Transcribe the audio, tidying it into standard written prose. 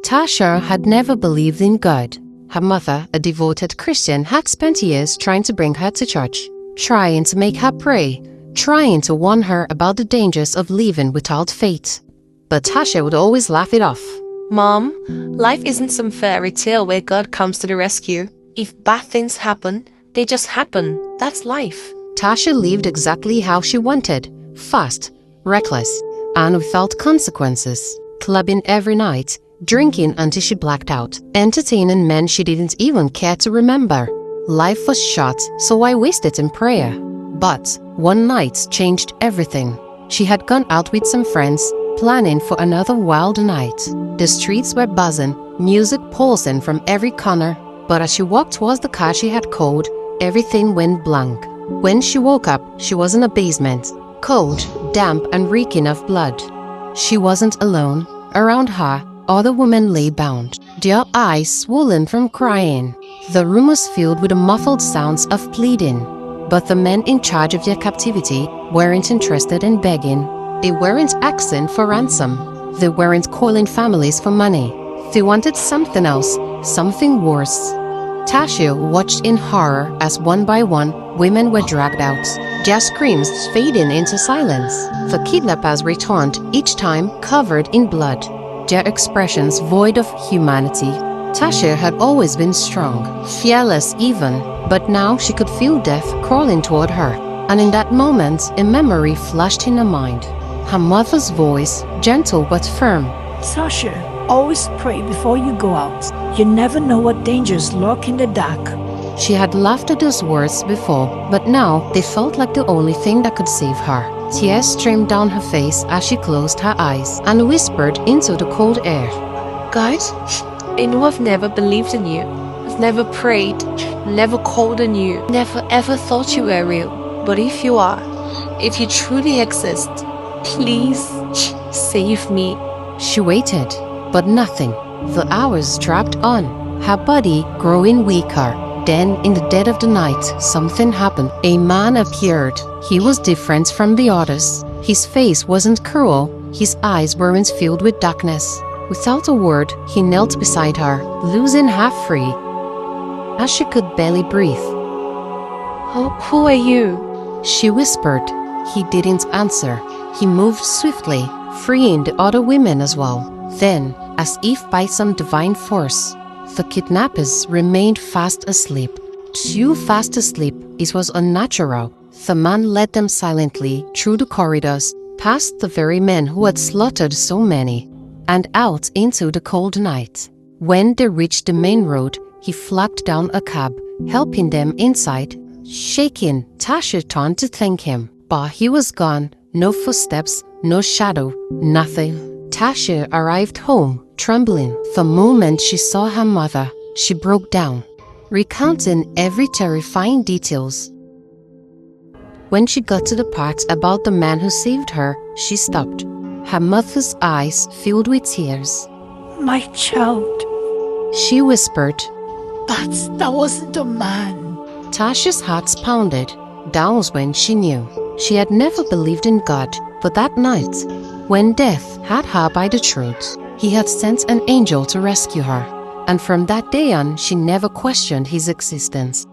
Tasha had never believed in God. Her mother, a devoted Christian, had spent years trying to bring her to church, trying to make her pray, trying to warn her about the dangers of living without faith. But Tasha would always laugh it off. Mom, life isn't some fairy tale where God comes to the rescue. If bad things happen, they just happen. That's life. Tasha lived exactly how she wanted, fast, reckless, and without consequences, clubbing every night, drinking until she blacked out, entertaining men she didn't even care to remember. Life was short, so I wasted in prayer. But one night changed everything. She had gone out with some friends, planning for another wild night. The streets were buzzing, music pulsing from every corner, but as she walked towards the car she had called, everything went blank. When she woke up, she was in a basement, cold, damp, and reeking of blood. She wasn't alone. Around her, other women lay bound, their eyes swollen from crying. The room was filled with the muffled sounds of pleading. But the men in charge of their captivity weren't interested in begging. They weren't asking for ransom. They weren't calling families for money. They wanted something else, something worse. Tasha watched in horror as one by one, women were dragged out, their screams fading into silence. The kidnappers returned, each time covered in blood, their expressions void of humanity. Tasha had always been strong, fearless even, but now she could feel death crawling toward her. And in that moment, a memory flashed in her mind. Her mother's voice, gentle but firm. Tasha, always pray before you go out. You never know what dangers lurk in the dark. She had laughed at those words before, but now they felt like the only thing that could save her. Tears streamed down her face as she closed her eyes and whispered into the cold air. God, I know I've never believed in you. I've never prayed, never called on you, never ever thought you were real. But if you are, if you truly exist, please save me. She waited, but nothing. The hours dragged on, her body growing weaker. Then, in the dead of the night, something happened. A man appeared. He was different from the others. His face wasn't cruel. His eyes weren't filled with darkness. Without a word, he knelt beside her, losing her free, as she could barely breathe. Who are you? She whispered. He didn't answer. He moved swiftly, freeing the other women as well. Then, as if by some divine force, the kidnappers remained fast asleep. Too fast asleep, it was unnatural. The man led them silently through the corridors, past the very men who had slaughtered so many, and out into the cold night. When they reached the main road, he flagged down a cab, helping them inside. Shaking, Tasha turned to thank him, but he was gone. No footsteps, no shadow, nothing. Tasha arrived home, trembling. The moment she saw her mother, she broke down, recounting every terrifying details. When she got to the part about the man who saved her, she stopped. Her mother's eyes filled with tears. My child. She whispered. That wasn't a man. Tasha's heart pounded. That was when she knew. She had never believed in God, but that night, when death had her by the throat, he had sent an angel to rescue her. And from that day on, she never questioned his existence.